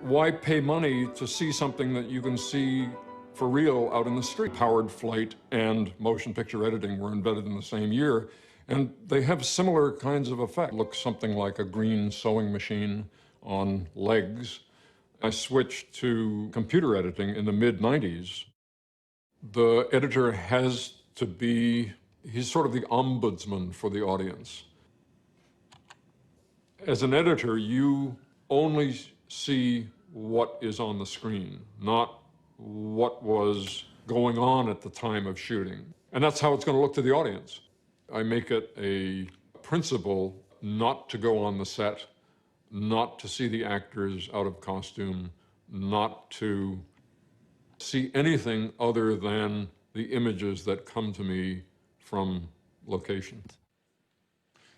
Why pay money to see something that you can see for real out in the street? Powered flight and motion picture editing were invented in the same year, and they have similar kinds of effect. Looks something like a green sewing machine on legs. I switched to computer editing in the mid-90s. The editor has to be, he's sort of the ombudsman for the audience. As an editor, you only see what is on the screen, not what was going on at the time of shooting. And that's how it's going to look to the audience. I make it a principle not to go on the set, not to see the actors out of costume, not to see anything other than the images that come to me from location.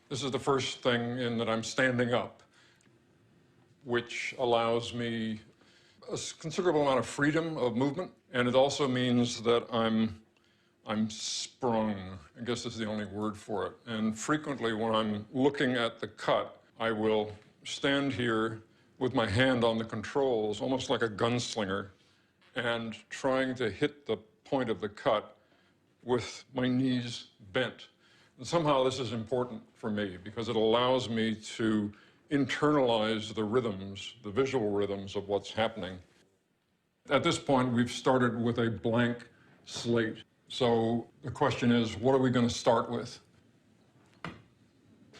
This is the first thing in that I'm standing up, which allows me a considerable amount of freedom of movement, and it also means that I'm sprung. I guess is the only word for it. And frequently when I'm looking at the cut, I will stand here with my hand on the controls, almost like a gunslinger, and trying to hit the point of the cut with my knees bent. And somehow this is important for me because it allows me to internalize the rhythms, the visual rhythms of what's happening. At this point, we've started with a blank slate. So the question is, what are we going to start with?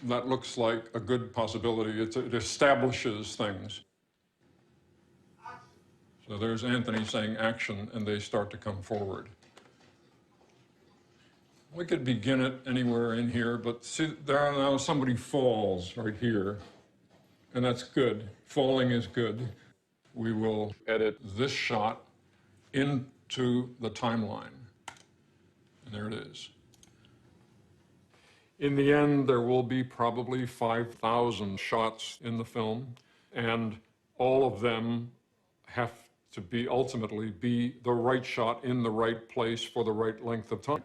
That looks like a good possibility. It establishes things. So there's Anthony saying action, and they start to come forward. We could begin it anywhere in here, but see, there now somebody falls right here, and that's good. Falling is good. We will edit this shot into the timeline, and there it is. In the end, there will be probably 5,000 shots in the film, and all of them have to be ultimately be the right shot in the right place for the right length of time.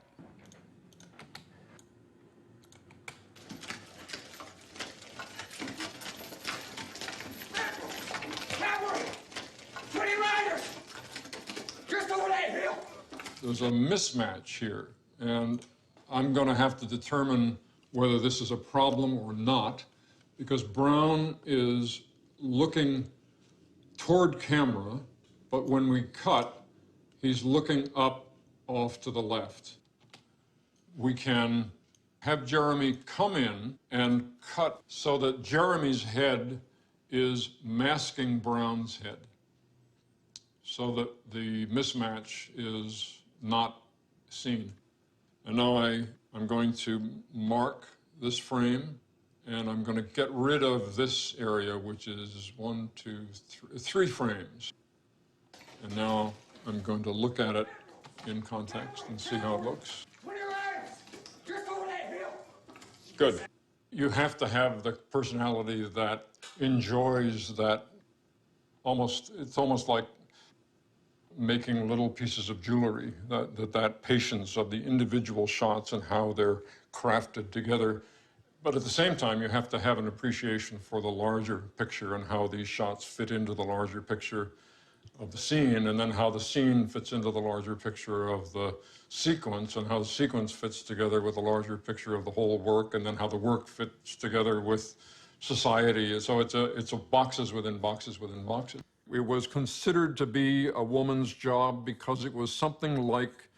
There's a mismatch here, and I'm going to have to determine whether this is a problem or not, because Brown is looking toward camera, but when we cut, he's looking up off to the left. We can have Jeremy come in and cut so that Jeremy's head is masking Brown's head, so that the mismatch is not seen. And now I'm going to mark this frame, and I'm going to get rid of this area, which is 1, 2, 3 frames. And now I'm going to look at it in context and see how it looks. Good. You have to have the personality that enjoys that. It's almost like making little pieces of jewelry, that patience of the individual shots and how they're crafted together. But at the same time, you have to have an appreciation for the larger picture and how these shots fit into the larger picture of the scene, and then how the scene fits into the larger picture of the sequence, and how the sequence fits together with the larger picture of the whole work, and then how the work fits together with society. So it's a boxes within boxes within boxes. It was considered to be a woman's job because it was something like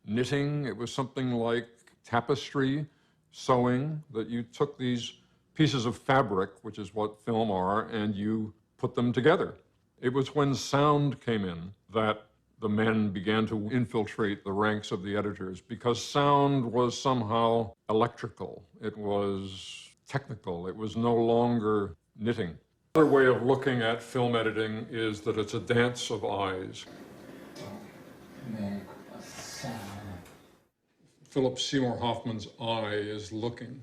knitting, it was something like tapestry, sewing, that you took these pieces of fabric, which is what film are, and you put them together. It was when sound came in that the men began to infiltrate the ranks of the editors, because sound was somehow electrical, it was technical, it was no longer knitting. Another way of looking at film editing is that it's a dance of eyes. Philip Seymour Hoffman's eye is looking,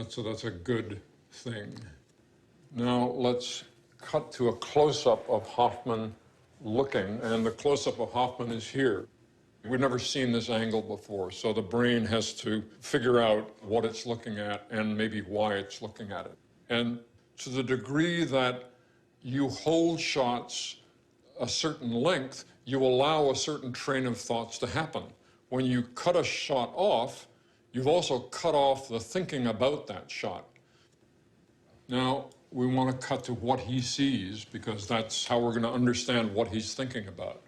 so that's a good thing. Now let's cut to a close-up of Hoffman looking, and the close-up of Hoffman is here. We've never seen this angle before, so the brain has to figure out what it's looking at and maybe why it's looking at it. And to the degree that you hold shots a certain length, you allow a certain train of thoughts to happen. When you cut a shot off, you've also cut off the thinking about that shot. Now, we want to cut to what he sees, because that's how we're going to understand what he's thinking about.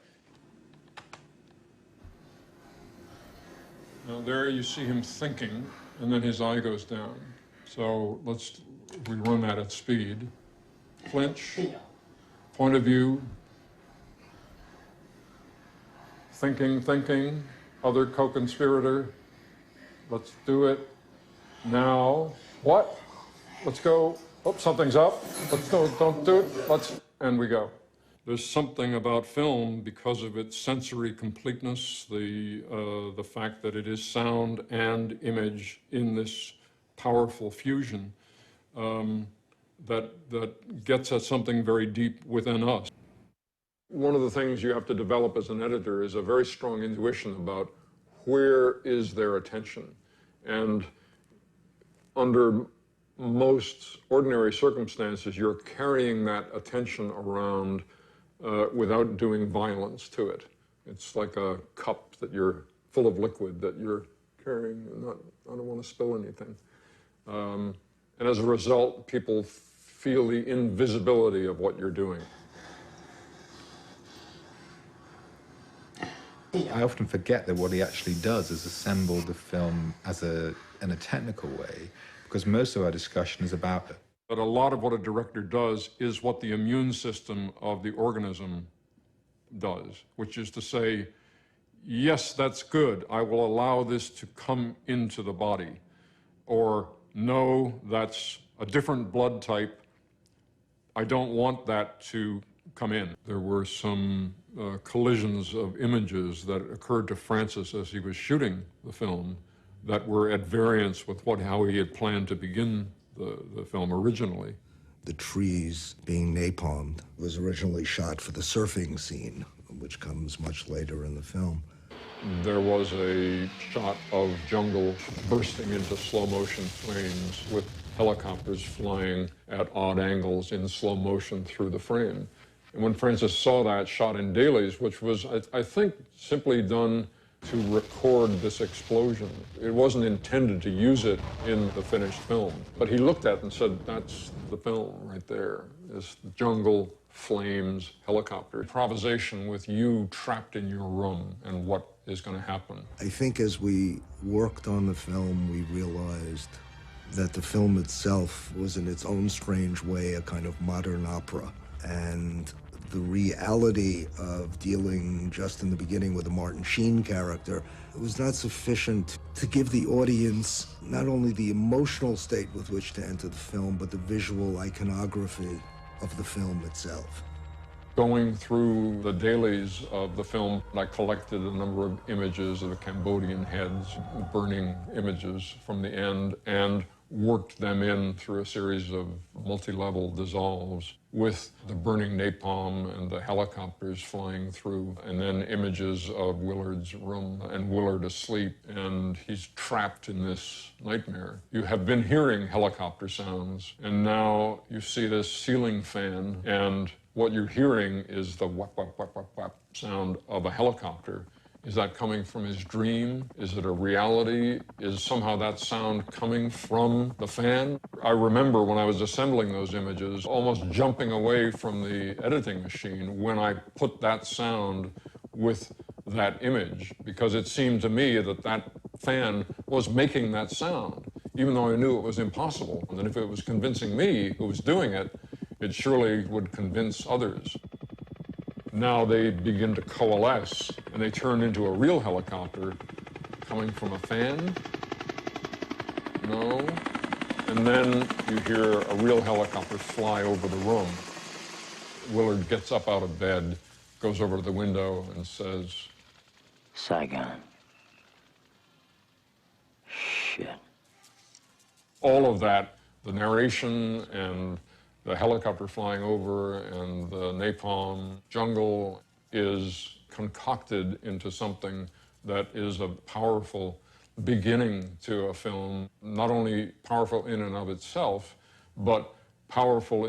Now, there you see him thinking, and then his eye goes down. So we run that at speed. Flinch, point of view, thinking, other co-conspirator. Let's do it now. What? Let's go. Oh, something's up. Let's go. Don't do it. And we go. There's something about film, because of its sensory completeness, the fact that it is sound and image in this powerful fusion, that gets at something very deep within us. One of the things you have to develop as an editor is a very strong intuition about where is their attention. And under most ordinary circumstances, you're carrying that attention around without doing violence to it. It's like a cup that you're full of liquid that you're carrying. I don't want to spill anything. And as a result, people feel the invisibility of what you're doing. I often forget that what he actually does is assemble the film in a technical way, because most of our discussion is about it. But a lot of what a director does is what the immune system of the organism does, which is to say, yes, that's good, I will allow this to come into the body. Or, no, that's a different blood type, I don't want that to come in. There were some collisions of images that occurred to Francis as he was shooting the film that were at variance with how he had planned to begin the film originally. The trees being napalmed was originally shot for the surfing scene, which comes much later in the film. There was a shot of jungle bursting into slow motion flames with helicopters flying at odd angles in slow motion through the frame. And when Francis saw that shot in dailies, which was, I think, simply done to record this explosion, it wasn't intended to use it in the finished film. But he looked at it and said, that's the film right there. This jungle, flames, helicopter. Improvisation with you trapped in your room and what is going to happen. I think as we worked on the film, we realized that the film itself was in its own strange way a kind of modern opera. And the reality of dealing just in the beginning with the Martin Sheen character was not sufficient to give the audience not only the emotional state with which to enter the film, but the visual iconography of the film itself. Going through the dailies of the film, I collected a number of images of the Cambodian heads, burning images from the end, and worked them in through a series of multi-level dissolves with the burning napalm and the helicopters flying through, and then images of Willard's room and Willard asleep, and he's trapped in this nightmare. You have been hearing helicopter sounds, and now you see this ceiling fan, and what you're hearing is the whap, whap, whap, whap, whap sound of a helicopter. Is that coming from his dream? Is it a reality? Is somehow that sound coming from the fan? I remember when I was assembling those images, almost jumping away from the editing machine when I put that sound with that image, because it seemed to me that that fan was making that sound, even though I knew it was impossible. And if it was convincing me who was doing it, it surely would convince others. Now they begin to coalesce, and they turn into a real helicopter coming from a fan. No. And then you hear a real helicopter fly over the room. Willard gets up out of bed, goes over to the window, and says, Saigon. Shit. All of that, the narration and the helicopter flying over and the napalm jungle, is concocted into something that is a powerful beginning to a film, not only powerful in and of itself, but powerful